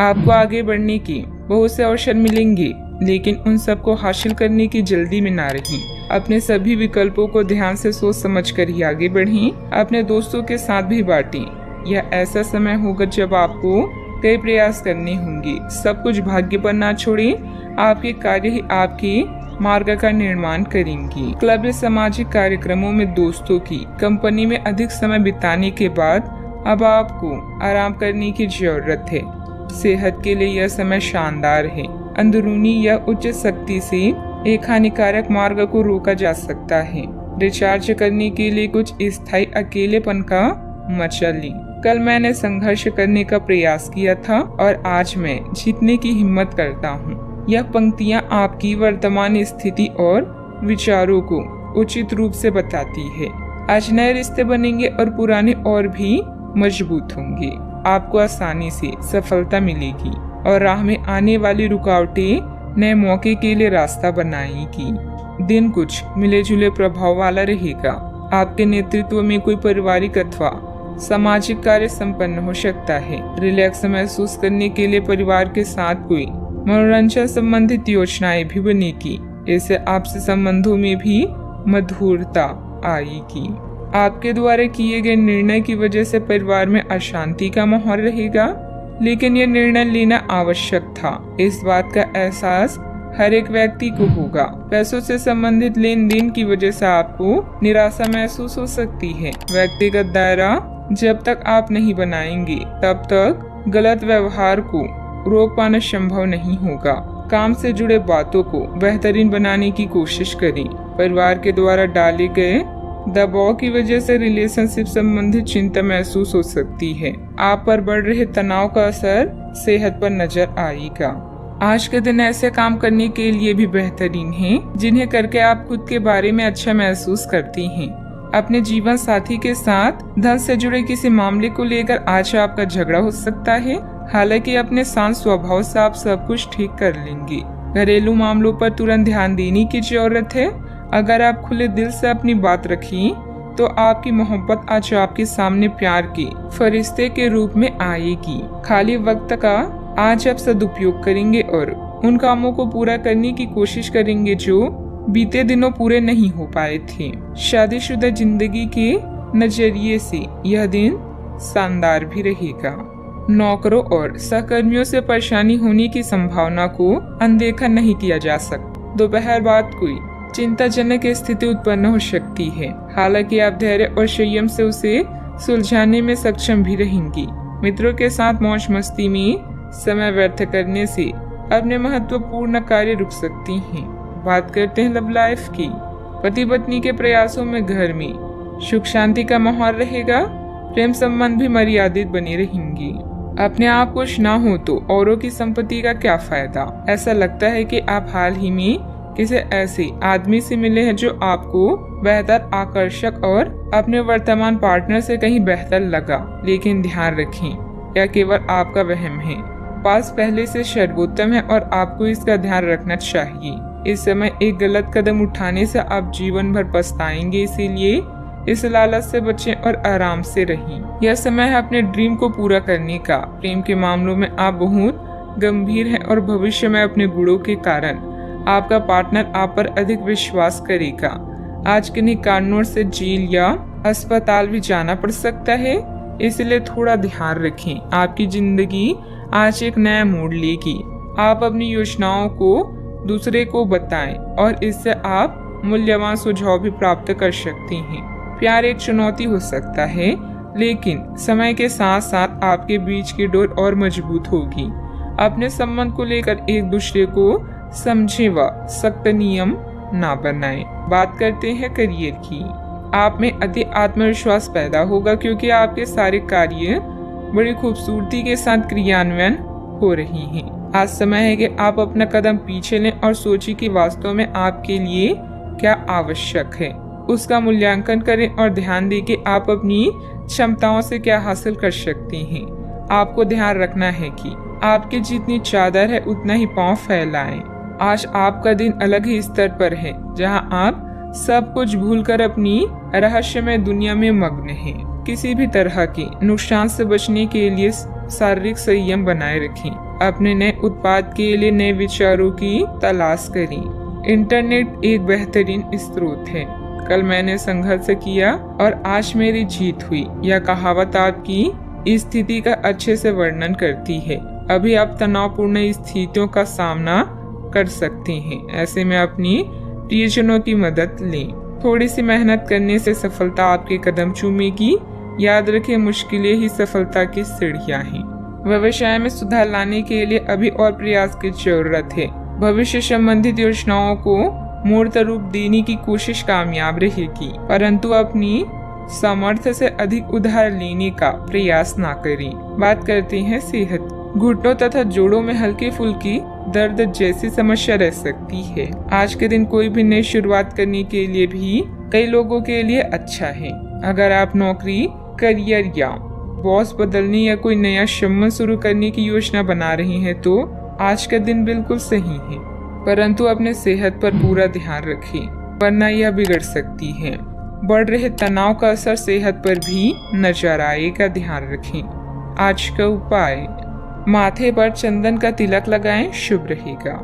आपको आगे बढ़ने की बहुत से अवसर मिलेंगे, लेकिन उन सबको हासिल करने की जल्दी में ना रहें। अपने सभी विकल्पों को ध्यान से सोच समझ कर ही आगे बढ़ें। अपने दोस्तों के साथ भी बांटें। यह ऐसा समय होगा जब आपको कई प्रयास करने होंगे। सब कुछ भाग्य पर ना छोड़ें। आपके कार्य ही आपके मार्ग का निर्माण करेंगे। क्लब या सामाजिक कार्यक्रमों में दोस्तों की कंपनी में अधिक समय बिताने के बाद अब आपको आराम करने की जरूरत है। सेहत के लिए यह समय शानदार है। अंदरूनी या उच्च शक्ति से एक हानिकारक मार्ग को रोका जा सकता है। रिचार्ज करने के लिए कुछ स्थायी अकेलेपन का मजा लें। कल मैंने संघर्ष करने का प्रयास किया था और आज मैं जीतने की हिम्मत करता हूँ। यह पंक्तियाँ आपकी वर्तमान स्थिति और विचारों को उचित रूप से बताती है। आज नए रिश्ते बनेंगे और पुराने और भी मजबूत होंगे। आपको आसानी से सफलता मिलेगी और राह में आने वाली रुकावटें नए मौके के लिए रास्ता बनाएगी। दिन कुछ मिले जुले प्रभाव वाला रहेगा। आपके नेतृत्व में कोई पारिवारिक अथवा सामाजिक कार्य संपन्न हो सकता है। रिलैक्स महसूस करने के लिए परिवार के साथ कोई मनोरंजन संबंधित योजनाएं भी बनेगी। इससे आपसे संबंधों में भी मधुरता आएगी। आपके द्वारा किए गए निर्णय की वजह से परिवार में अशांति का माहौल रहेगा, लेकिन यह निर्णय लेना आवश्यक था। इस बात का एहसास हर एक व्यक्ति को होगा। पैसों से संबंधित लेन देन की वजह से आपको निराशा महसूस हो सकती है। व्यक्तिगत दायरा जब तक आप नहीं बनाएंगे तब तक गलत व्यवहार को रोक पाना संभव नहीं होगा। काम से जुड़े बातों को बेहतरीन बनाने की कोशिश करें। परिवार के द्वारा डाले गए दबाव की वजह से रिलेशनशिप संबंधित चिंता महसूस हो सकती है। आप पर बढ़ रहे तनाव का असर सेहत पर नजर आएगा। आज के दिन ऐसे काम करने के लिए भी बेहतरीन हैं, जिन्हें करके आप खुद के बारे में अच्छा महसूस करती हैं। अपने जीवन साथी के साथ धन से जुड़े किसी मामले को लेकर आज आपका झगड़ा हो सकता है। हालांकि अपने शांत स्वभाव से आप सब कुछ ठीक कर लेंगे। घरेलू मामलों पर तुरंत ध्यान देने की जरूरत है। अगर आप खुले दिल से अपनी बात रखें तो आपकी मोहब्बत आज आपके सामने प्यार के फरिश्ते के रूप में आएगी। खाली वक्त का आज आप सदुपयोग करेंगे और उन कामों को पूरा करने की कोशिश करेंगे जो बीते दिनों पूरे नहीं हो पाए थे। शादीशुदा जिंदगी के नजरिए से यह दिन शानदार भी रहेगा। नौकरों और सहकर्मियों से परेशानी होने की संभावना को अनदेखा नहीं किया जा सकता। दोपहर बाद कोई चिंताजनक स्थिति उत्पन्न हो सकती है। हालांकि आप धैर्य और संयम से उसे सुलझाने में सक्षम भी रहेंगी। मित्रों के साथ मौज मस्ती में समय व्यर्थ करने से अपने महत्वपूर्ण कार्य रुक सकती हैं। बात करते हैं लव लाइफ की। पति पत्नी के प्रयासों में घर में सुख शांति का माहौल रहेगा। प्रेम संबंध भी मर्यादित बने रहेंगे। अपने आप कुछ ना हो तो औरों की संपत्ति का क्या फायदा। ऐसा लगता है कि आप हाल ही में किसी ऐसे आदमी से मिले हैं जो आपको बेहतर, आकर्षक और अपने वर्तमान पार्टनर से कहीं बेहतर लगा। लेकिन ध्यान रखें, यह केवल आपका वहम है। पास पहले से सर्वोत्तम है और आपको इसका ध्यान रखना चाहिए। इस समय एक गलत कदम उठाने से आप जीवन भर पछताएंगे। इसीलिए इस लालच से बचें और आराम से रहें। यह समय है अपने ड्रीम को पूरा करने का। प्रेम के मामलों में आप बहुत गंभीर हैं और भविष्य में अपने गुणों के कारण आपका पार्टनर आप पर अधिक विश्वास करेगा। आज किन्हीं कारणों से जेल या अस्पताल भी जाना पड़ सकता है, इसलिए थोड़ा ध्यान रखें। आपकी जिंदगी आज एक नया मोड़ लेगी। आप अपनी योजनाओं को दूसरे को बताएं और इससे आप मूल्यवान सुझाव भी प्राप्त कर सकते हैं। प्यार एक चुनौती हो सकता है, लेकिन समय के साथ साथ आपके बीच की डोर और मजबूत होगी। अपने संबंध को लेकर एक दूसरे को समझे व सख्त नियम ना बनाएं। बात करते हैं करियर की। आप में अति आत्मविश्वास पैदा होगा क्योंकि आपके सारे कार्य बड़ी खूबसूरती के साथ क्रियान्वयन हो रही हैं। आज समय है कि आप अपना कदम पीछे लें और सोचिए कि वास्तव में आपके लिए क्या आवश्यक है। उसका मूल्यांकन करें और ध्यान दें कि आप अपनी क्षमताओं से क्या हासिल कर सकते हैं। आपको ध्यान रखना है कि आपकी जितनी चादर है उतना ही पांव फैलाएं। आज आपका दिन अलग ही स्तर पर है, जहां आप सब कुछ भूलकर अपनी रहस्यमय दुनिया में मग्न हैं। किसी भी तरह के नुकसान से बचने के लिए शारीरिक संयम बनाए रखें। अपने नए उत्पाद के लिए नए विचारों की तलाश करें। इंटरनेट एक बेहतरीन स्रोत है। कल मैंने संघर्ष किया और आज मेरी जीत हुई। यह कहावत आपकी स्थिति का अच्छे से वर्णन करती है। अभी आप तनावपूर्ण स्थितियों का सामना कर सकते हैं। ऐसे में अपनी प्रियजनों की मदद लें। थोड़ी सी मेहनत करने से सफलता आपके कदम चूमेगी। याद रखें, मुश्किलें ही सफलता की सीढ़ियां हैं। व्यवसाय में सुधार लाने के लिए अभी और प्रयास की जरूरत है। भविष्य संबंधित योजनाओं को मूर्त रूप देने की कोशिश कामयाब रहेगी, परंतु अपनी सामर्थ्य से अधिक उधार लेने का प्रयास ना करें। बात करते हैं सेहत। घुटनों तथा जोड़ों में हल्की फुल्की दर्द जैसी समस्या रह सकती है। आज के दिन कोई भी नई शुरुआत करने के लिए भी कई लोगों के लिए अच्छा है। अगर आप नौकरी, करियर या बॉस बदलने या कोई नया संबंध शुरू करने की योजना बना रहे हैं तो आज का दिन बिल्कुल सही है, परंतु अपने सेहत पर पूरा ध्यान रखें, वरना यह बिगड़ सकती है। बढ़ रहे तनाव का असर सेहत पर भी नजर आएगा, ध्यान रखें। आज का उपाय, माथे पर चंदन का तिलक लगाएं, शुभ रहेगा।